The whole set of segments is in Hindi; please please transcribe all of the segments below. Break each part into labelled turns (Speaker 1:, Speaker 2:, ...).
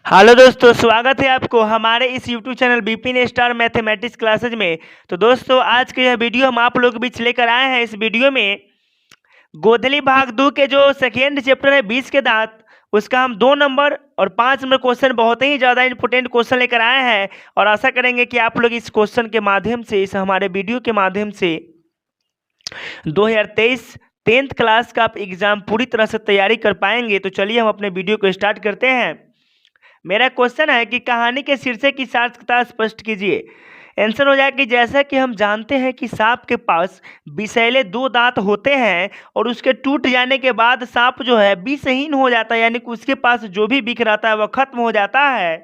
Speaker 1: हेलो दोस्तों, स्वागत है आपको हमारे इस YouTube channel Vipin star mathematics classes में। तो दोस्तों, आज के यह वीडियो हम आप लोगों के बीच लेकर आए हैं। इस वीडियो में गोधली भाग 2 के जो सेकेंड चैप्टर है 20 के दांत, उसका हम 2 नंबर और 5 नंबर क्वेश्चन बहुत ही ज़्यादा इंपॉर्टेंट क्वेश्चन लेकर आए हैं। और आशा करेंगे कि आप लोग इस क्वेश्चन के माध्यम से, इस हमारे वीडियो के माध्यम से 2023 10th क्लास का आप एग्जाम पूरी तरह से तैयारी कर पाएंगे। तो चलिए हम अपने वीडियो को स्टार्ट करते हैं। मेरा क्वेश्चन है कि कहानी के शीर्षक की सार्थकता स्पष्ट कीजिए। आंसर हो जाएगा कि जैसा कि हम जानते हैं कि सांप के पास विषैले 2 दांत होते हैं और उसके टूट जाने के बाद सांप जो है विषहीन हो जाता है, यानी कि उसके पास जो भी बिख रहता है वह खत्म हो जाता है।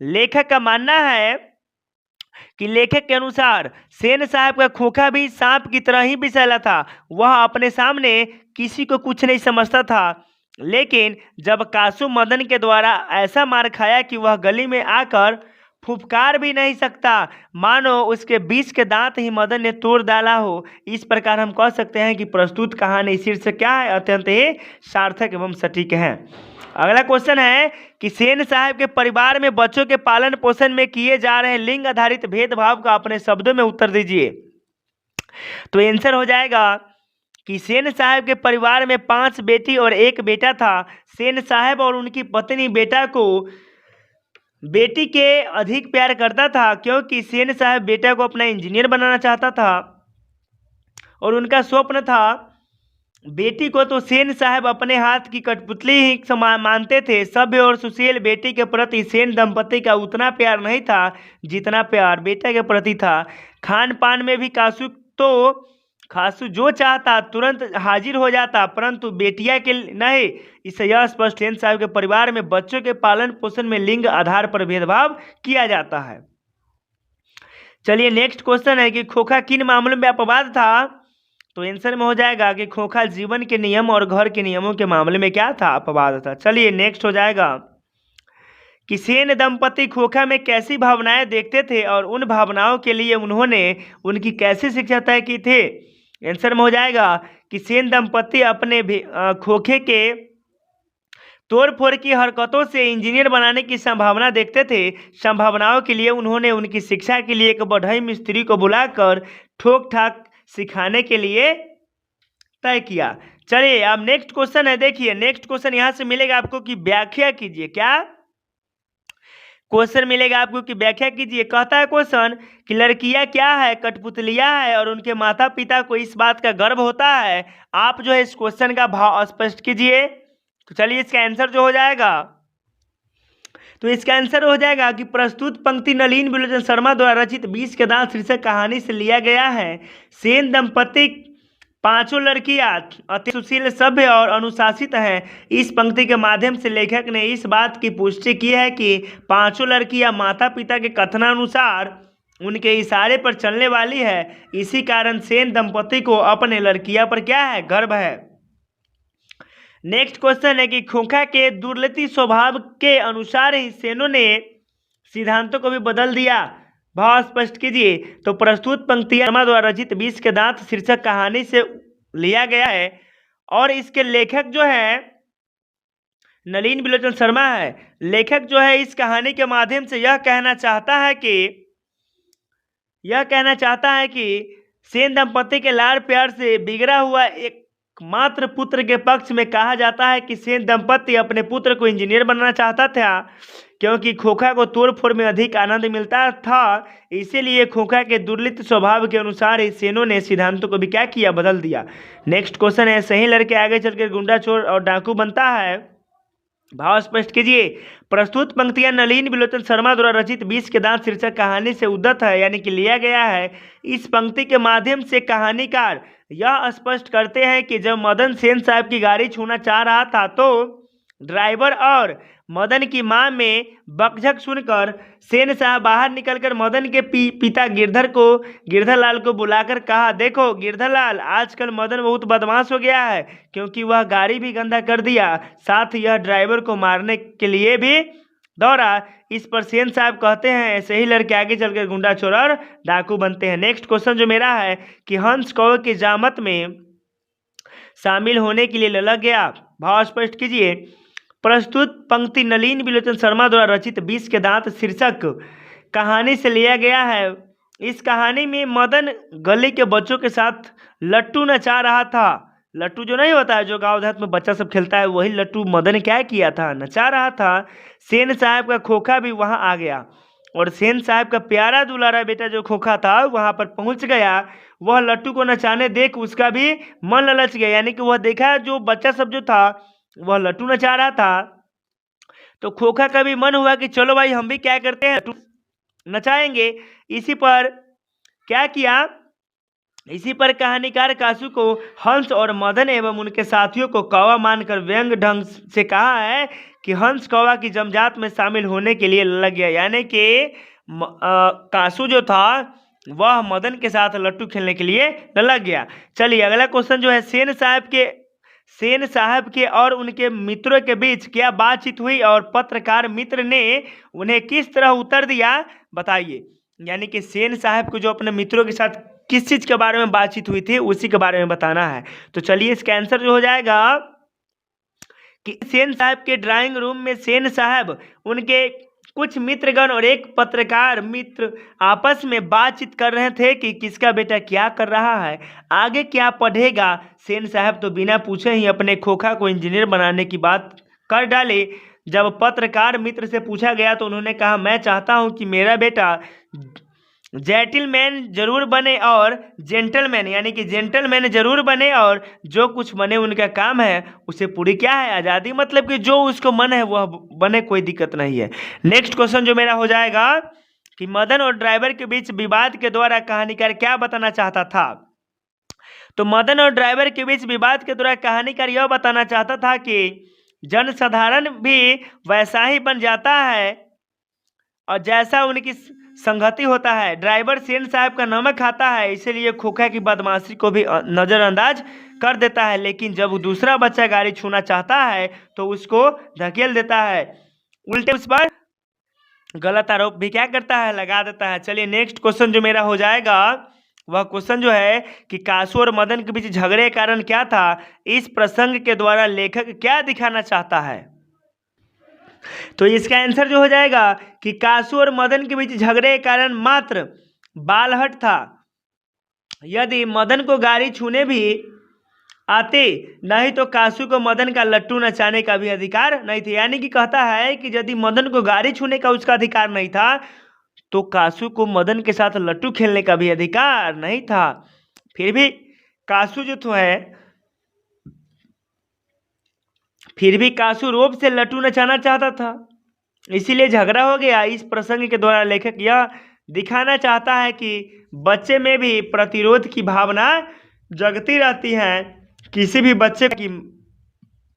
Speaker 1: लेखक का मानना है कि लेखक के अनुसार सेन साहब का खोखा भी सांप की तरह ही विषैला था। वह अपने सामने किसी को कुछ नहीं समझता था, लेकिन जब कासू मदन के द्वारा ऐसा मार खाया कि वह गली में आकर फुफकार भी नहीं सकता, मानो उसके 20 के दांत ही मदन ने तोड़ डाला हो। इस प्रकार हम कह सकते हैं कि प्रस्तुत कहानी शीर्षक क्या है, अत्यंत ही सार्थक एवं सटीक है। अगला क्वेश्चन है कि सेन साहब के परिवार में बच्चों के पालन पोषण में किए जा रहे लिंग आधारित भेदभाव का अपने शब्दों में उत्तर दीजिए। तो आंसर हो जाएगा कि सेन साहब के परिवार में 5 बेटी और 1 बेटा था। सेन साहब और उनकी पत्नी बेटा को बेटी के अधिक प्यार करता था, क्योंकि सेन साहब बेटा को अपना इंजीनियर बनाना चाहता था और उनका स्वप्न था। बेटी को तो सेन साहब अपने हाथ की कठपुतली ही मानते थे। सभ्य और सुशील बेटी के प्रति सेन दंपति का उतना प्यार नहीं था जितना प्यार बेटा के प्रति था। खान पान में भी खासू जो चाहता तुरंत हाजिर हो जाता, परंतु बेटिया के नहीं। इससे यह स्पष्ट सेन साहब के परिवार में बच्चों के पालन पोषण में लिंग आधार पर भेदभाव किया जाता है। चलिए नेक्स्ट क्वेश्चन है कि खोखा किन मामलों में अपवाद था। तो आंसर में हो जाएगा कि खोखा जीवन के नियम और घर के नियमों के मामले में क्या था, अपवाद था। चलिए नेक्स्ट हो जाएगा कि सेन दंपति खोखा में कैसी भावनाएं देखते थे और उन भावनाओं के लिए उन्होंने उनकी कैसी शिक्षा तय की थी। आंसर में हो जाएगा कि सेन दंपति अपने खोखे के तोड़ फोड़ की हरकतों से इंजीनियर बनाने की संभावना देखते थे। संभावनाओं के लिए उन्होंने उनकी शिक्षा के लिए एक बढ़ई मिस्त्री को बुलाकर ठोक ठाक सिखाने के लिए तय किया। चलिए अब नेक्स्ट क्वेश्चन है। देखिए नेक्स्ट क्वेश्चन यहां से मिलेगा आपको कि व्याख्या कीजिए। क्या क्वेश्चन मिलेगा आपको कि व्याख्या कीजिए। कहता है क्वेश्चन कि लड़कियां क्या है, कठपुतलियां है और उनके माता पिता को इस बात का गर्व होता है। आप जो है इस क्वेश्चन का भाव स्पष्ट कीजिए। तो चलिए इसका आंसर जो हो जाएगा, तो इसका आंसर हो जाएगा कि प्रस्तुत पंक्ति नलिन विलोचन शर्मा द्वारा रचित 20 के दांत शीर्षक कहानी से लिया गया है। सेन दंपति 5 लड़कियां अति सुशील, सभ्य और अनुशासित हैं। इस पंक्ति के माध्यम से लेखक ने इस बात की पुष्टि की है कि 5 लड़कियां माता पिता के कथनानुसार उनके इशारे पर चलने वाली है। इसी कारण सेन दंपति को अपने लड़कियां पर क्या है, गर्व है। नेक्स्ट क्वेश्चन है कि खोखा के दुर्लती स्वभाव के अनुसार ही सेनों ने सिद्धांतों को भी बदल दिया। भाव स्पष्ट कीजिए। तो प्रस्तुत पंक्ति शर्मा द्वारा रचित 20 के दांत शीर्षक कहानी से लिया गया है और इसके लेखक जो है नलिन विलोचन शर्मा है। लेखक जो है इस कहानी के माध्यम से यह कहना चाहता है कि सेन दंपति के लाड़ प्यार से बिगड़ा हुआ एक मात्र पुत्र के पक्ष में कहा जाता है कि सेन दंपति अपने पुत्र को इंजीनियर बनाना चाहता था, क्योंकि खोखा को तोड़ फोड़ में अधिक आनंद मिलता था। इसीलिए खोखा के दुर्लित स्वभाव के अनुसार ही सेनों ने सिद्धांतों को भी क्या किया, बदल दिया। नेक्स्ट क्वेश्चन है, सही लड़के आगे चलकर गुंडा चोर और डाकू बनता है। भाव स्पष्ट कीजिए। प्रस्तुत पंक्तियां नलिन विलोचन शर्मा द्वारा रचित 20 के दांत शीर्षक कहानी से उद्धत है, यानी कि लिया गया है। इस पंक्ति के माध्यम से कहानीकार यह स्पष्ट करते हैं कि जब मदन सेन साहब की गाड़ी छूना चाह रहा था तो ड्राइवर और मदन की मां में बकझक सुनकर सेन साहब बाहर निकलकर मदन के पिता गिरधर लाल को बुलाकर कहा, देखो गिरधर लाल, आजकल मदन बहुत बदमाश हो गया है, क्योंकि वह गाड़ी भी गंदा कर दिया, साथ यह ड्राइवर को मारने के लिए भी दौड़ा। इस पर सेन साहब कहते हैं, ऐसे ही लड़के आगे चलकर गुंडा चोर और डाकू बनते हैं। नेक्स्ट क्वेश्चन जो मेरा है कि हंस कौवे की जामत में शामिल होने के लिए ललक गया। भाव स्पष्ट कीजिए। प्रस्तुत पंक्ति नलिन विलोचन शर्मा द्वारा रचित विष के दांत शीर्षक कहानी से लिया गया है। इस कहानी में मदन गली के बच्चों के साथ लट्टू नचा रहा था। लट्टू जो नहीं होता है, जो गाँव देहात में बच्चा सब खेलता है, वही लट्टू मदन क्या किया था, नचा रहा था। सेन साहब का खोखा भी वहां आ गया और सेन साहब का प्यारा दुलारा बेटा जो खोखा था वहां पर पहुंच गया। वह लट्टू को नचाने देख उसका भी मन ललच गया, यानी कि वह देखा जो बच्चा सब जो था वह लट्टू नचा रहा था, तो खोखा का भी मन हुआ कि चलो भाई हम भी क्या करते हैं, लट्टू नचाएंगे। इसी पर क्या किया, इसी पर कहानीकार कासू को हंस और मदन एवं उनके साथियों को कौवा मानकर व्यंग ढंग से कहा है कि हंस कौवा की जमजात में शामिल होने के लिए लग गया, यानी कि कासू जो था वह मदन के साथ लट्टू खेलने के लिए लग गया। चलिए अगला क्वेश्चन जो है, सेन साहब के और उनके मित्रों के बीच क्या बातचीत हुई और पत्रकार मित्र ने उन्हें किस तरह उत्तर दिया, बताइए। यानी कि सेन साहब को जो अपने मित्रों के साथ किस चीज के बारे में बातचीत हुई थी उसी के बारे में बताना है। तो चलिए इसका आंसर जो हो जाएगा कि सेन साहब के ड्राइंग रूम में सेन साहब, उनके कुछ मित्रगण और एक पत्रकार मित्र आपस में बातचीत कर रहे थे कि किसका बेटा क्या कर रहा है, आगे क्या पढ़ेगा। सेन साहब तो बिना पूछे ही अपने खोखा को इंजीनियर बनाने की बात कर डाले। जब पत्रकार मित्र से पूछा गया तो उन्होंने कहा, मैं चाहता हूं कि मेरा बेटा जेंटलमैन जरूर बने और जेंटलमैन यानी कि जेंटलमैन जरूर बने और जो कुछ बने उनका काम है उसे पूरी क्या है, आज़ादी, मतलब कि जो उसको मन है वह बने, कोई दिक्कत नहीं है। नेक्स्ट क्वेश्चन जो मेरा हो जाएगा कि मदन और ड्राइवर के बीच विवाद के द्वारा कहानीकार क्या बताना चाहता था। तो मदन और ड्राइवर के बीच विवाद के द्वारा कहानीकार यह बताना चाहता था कि जनसाधारण भी वैसा ही बन जाता है और जैसा उनकी संगति होता है। ड्राइवर सेन साहब का नमक खाता है, इसलिए खोखा की बदमाशी को भी नज़रअंदाज कर देता है, लेकिन जब दूसरा बच्चा गाड़ी छूना चाहता है तो उसको धकेल देता है, उल्टे उस पर गलत आरोप भी क्या करता है, लगा देता है। चलिए नेक्स्ट क्वेश्चन जो मेरा हो जाएगा वह क्वेश्चन जो है कि कासू और मदन के बीच झगड़े का कारण क्या था, इस प्रसंग के द्वारा लेखक क्या दिखाना चाहता है। तो इसका आंसर जो हो जाएगा कि कासू और मदन के बीच झगड़े के कारण मात्र बालहट था। यदि मदन को गाड़ी छूने भी आते नहीं तो कासू को मदन का लट्टू नचाने का भी अधिकार नहीं था। यानी कि कहता है कि यदि मदन को गाड़ी छूने का उसका अधिकार नहीं था तो कासू को मदन के साथ लट्टू खेलने का भी अधिकार नहीं था। फिर भी कासू जो है रोब से लट्टू नचाना चाहता था, इसीलिए झगड़ा हो गया। इस प्रसंग के द्वारा लेखक यह दिखाना चाहता है कि बच्चे में भी प्रतिरोध की भावना जगती रहती है। किसी भी बच्चे की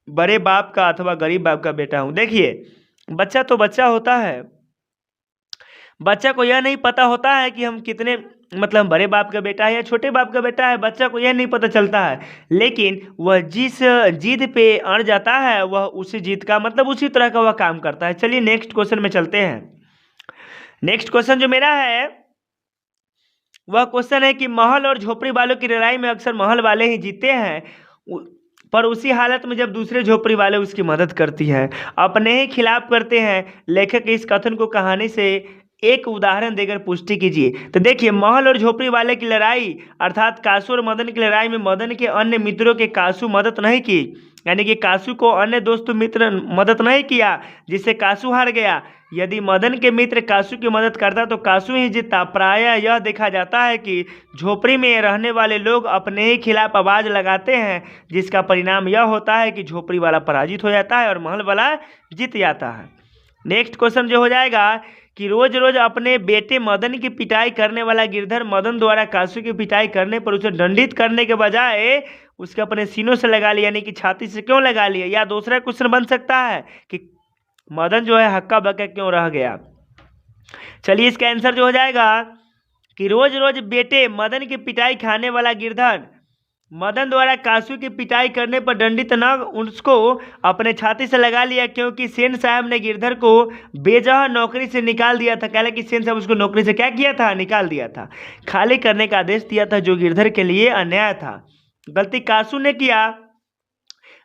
Speaker 1: बड़े बाप का अथवा गरीब बाप का बेटा हूँ, देखिए बच्चा तो बच्चा होता है, बच्चा को यह नहीं पता होता है कि हम कितने मतलब बड़े बाप का बेटा है या छोटे बाप का बेटा है, बच्चा को यह नहीं पता चलता है, लेकिन वह जिस जिद पे अड़ जाता है वह उसी जिद का मतलब उसी तरह का वह काम करता है। चलिए नेक्स्ट क्वेश्चन में चलते हैं। नेक्स्ट क्वेश्चन जो मेरा है वह क्वेश्चन है कि महल और झोपड़ी वालों की लड़ाई में अक्सर महल वाले ही जीते हैं, पर उसी हालत में जब दूसरे झोपड़ी वाले उसकी मदद करती हैं, अपने ही खिलाफ करते हैं। लेखक इस कथन को कहानी से एक उदाहरण देकर पुष्टि कीजिए। तो देखिए महल और झोपड़ी वाले की लड़ाई अर्थात कासू और मदन की लड़ाई में मदन के अन्य मित्रों के कासू मदद नहीं की, यानी कि कासू को अन्य दोस्त मित्र मदद नहीं किया जिससे कासू हार गया। यदि मदन के मित्र कासू की मदद करता तो कासू ही जीतता। प्रायः यह देखा जाता है कि झोपड़ी में रहने वाले लोग अपने ही खिलाफ आवाज़ लगाते हैं, जिसका परिणाम यह होता है कि झोपड़ी वाला पराजित हो जाता है और महल वाला जीत जाता है। नेक्स्ट क्वेश्चन जो हो जाएगा कि रोज रोज अपने बेटे मदन की पिटाई करने वाला गिरधर मदन द्वारा कासू की पिटाई करने पर उसे दंडित करने के बजाय उसके अपने सीनों से लगा लिया, यानी कि छाती से क्यों लगा लिया। या दूसरा क्वेश्चन बन सकता है कि मदन जो है हक्का बक्का क्यों रह गया। चलिए इसका आंसर जो हो जाएगा कि रोज रोज बेटे मदन की पिटाई खाने वाला गिरधर मदन द्वारा कासू की पिटाई करने पर दंडित न उसको अपने छाती से लगा लिया, क्योंकि सेन साहब ने गिरधर को बेजह नौकरी से निकाल दिया था। कहला कि सेन साहब उसको नौकरी से क्या किया था, निकाल दिया था, खाली करने का आदेश दिया था, जो गिरधर के लिए अन्याय था। गलती कासू ने किया,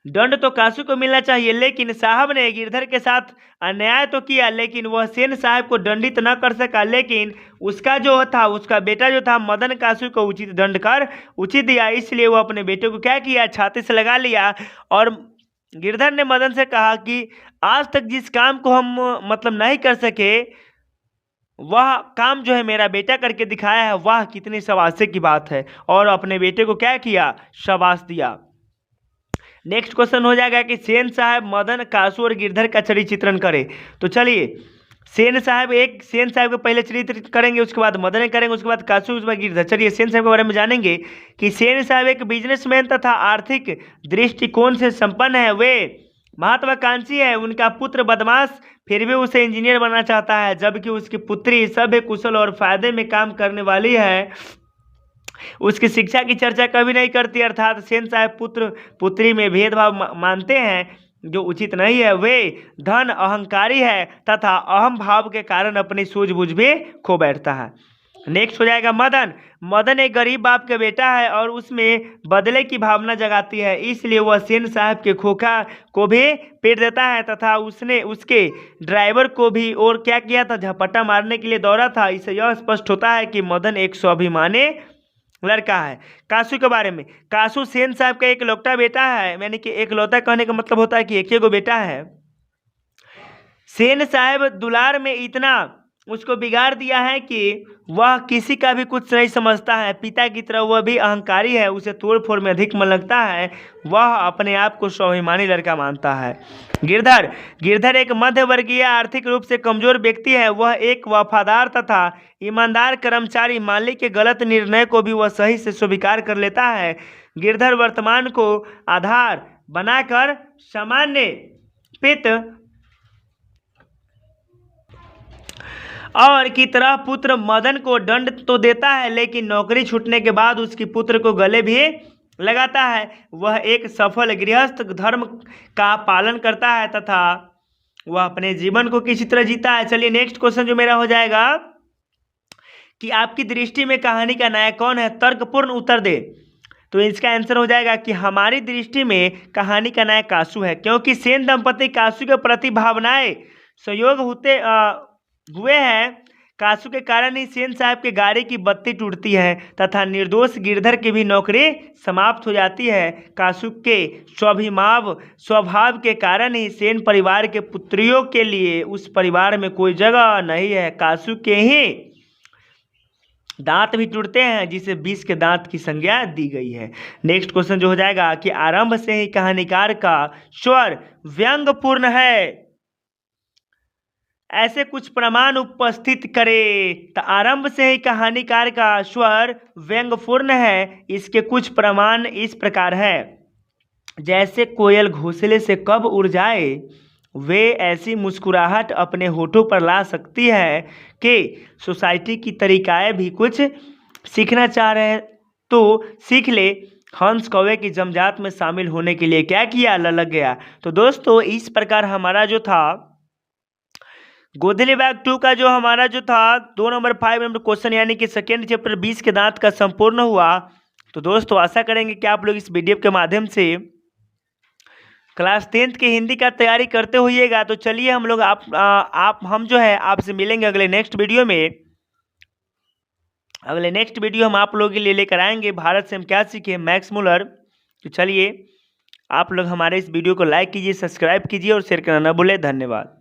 Speaker 1: दंड तो कासू को मिलना चाहिए, लेकिन साहब ने गिरधर के साथ अन्याय तो किया, लेकिन वह सेन साहब को दंडित न कर सका। लेकिन उसका जो था, उसका बेटा जो था मदन, कासू को उचित दंड कर उचित दिया। इसलिए वो अपने बेटे को क्या किया, छाती से लगा लिया। और गिरधर ने मदन से कहा कि आज तक जिस काम को हम मतलब नहीं कर सके, वह काम जो है मेरा बेटा करके दिखाया है, वाह कितनी शाबाशी की बात है। और अपने बेटे को क्या किया, शाबाश दिया। नेक्स्ट क्वेश्चन हो जाएगा कि सेन साहब मदन, कासू और गिरधर का चरित्र चित्रण करें। तो चलिए सेन साहब को पहले चरित्र करेंगे, उसके बाद मदन करेंगे, उसके बाद कासू, उसके बाद गिरधर। चलिए सेन साहब के बारे में जानेंगे कि सेन साहब एक बिजनेसमैन तथा आर्थिक दृष्टिकोण से संपन्न है। वे महत्वाकांक्षी है। उनका पुत्र बदमाश फिर भी उसे इंजीनियर बनना चाहता है, जबकि उसकी पुत्री सभ्य, कुशल और फायदे में काम करने वाली है। उसकी शिक्षा की चर्चा कभी नहीं करती। अर्थात सेन साहब पुत्र पुत्री में भेदभाव मानते हैं, जो उचित नहीं है। वे धन अहंकारी है तथा अहम भाव के कारण अपनी सूझबूझ भी खो बैठता है। नेक्स्ट हो जाएगा मदन। मदन एक गरीब बाप का बेटा है और उसमें बदले की भावना जगाती है, इसलिए वह सेन साहब के खोखा को भी पीट देता है तथा उसने उसके ड्राइवर को भी और क्या किया था, झपट्टा मारने के लिए दौड़ा था। इससे यह स्पष्ट होता है कि मदन एक स्वाभिमानी लड़का है। कासू के बारे में, कासू सेन साहब का एक लौता बेटा है, यानी कि एक लौता कहने का मतलब होता है कि एक ही गो बेटा है। सेन साहब दुलार में इतना उसको बिगाड़ दिया है कि वह किसी का भी कुछ नहीं समझता है। पिता की तरह वह भी अहंकारी है, उसे तोड़ फोड़ में अधिक मन लगता है। वह अपने आप को स्वाभिमानी लड़का मानता है। गिरधर एक मध्य वर्गीय आर्थिक रूप से कमजोर व्यक्ति है। वह एक वफादार तथा ईमानदार कर्मचारी, मालिक के गलत निर्णय को भी वह सही से स्वीकार कर लेता है। गिरधर वर्तमान को आधार बनाकर सामान्य पित और की तरह पुत्र मदन को दंड तो देता है, लेकिन नौकरी छूटने के बाद उसकी पुत्र को गले भी लगाता है। वह एक सफल गृहस्थ धर्म का पालन करता है तथा वह अपने जीवन को किसी तरह जीता है। चलिए नेक्स्ट क्वेश्चन जो मेरा हो जाएगा कि आपकी दृष्टि में कहानी का नायक कौन है, तर्कपूर्ण उत्तर दे। तो इसका आंसर हो जाएगा कि हमारी दृष्टि में कहानी का नायक कासू है, क्योंकि सेन दंपति कासू के प्रति भावनाएं संयोग हुए हैं। कासू के कारण ही सेन साहब के गाड़ी की बत्ती टूटती है तथा निर्दोष गिरधर की भी नौकरी समाप्त हो जाती है। कासू के स्वभाव के कारण ही सेन परिवार के पुत्रियों के लिए उस परिवार में कोई जगह नहीं है। कासू के ही दांत भी टूटते हैं, जिसे 20 के दांत की संज्ञा दी गई है। नेक्स्ट क्वेश्चन जो हो जाएगा कि आरंभ से ही कहानीकार का स्वर व्यंग्यपूर्ण है, ऐसे कुछ प्रमाण उपस्थित करे। तो आरंभ से ही कहानीकार का स्वर व्यंग्यपूर्ण है, इसके कुछ प्रमाण इस प्रकार है। जैसे कोयल घोंसले से कब उड़ जाए, वे ऐसी मुस्कुराहट अपने होठों पर ला सकती है कि सोसाइटी की तरीकाएं भी कुछ सीखना चाह रहे हैं तो सीख ले। हंस कौवे की जमजात में शामिल होने के लिए क्या किया, ललक गया। तो दोस्तों इस प्रकार हमारा जो था गोधली बाग 2 का जो हमारा जो था 2 नंबर 5 नंबर क्वेश्चन, यानी कि सेकेंड चैप्टर 20 के दांत का संपूर्ण हुआ। तो दोस्तों आशा करेंगे कि आप लोग इस वीडियो के माध्यम से क्लास 10th की हिंदी का तैयारी करते होइएगा। तो चलिए हम लोग हम जो है आपसे मिलेंगे अगले नेक्स्ट वीडियो में। अगले नेक्स्ट वीडियो हम आप लोगों के लिए लेकर आएंगे भारत से हम क्या सीखे, मैक्स मूलर। तो चलिए आप लोग हमारे इस वीडियो को लाइक कीजिए, सब्सक्राइब कीजिए और शेयर करना न भूलें। धन्यवाद।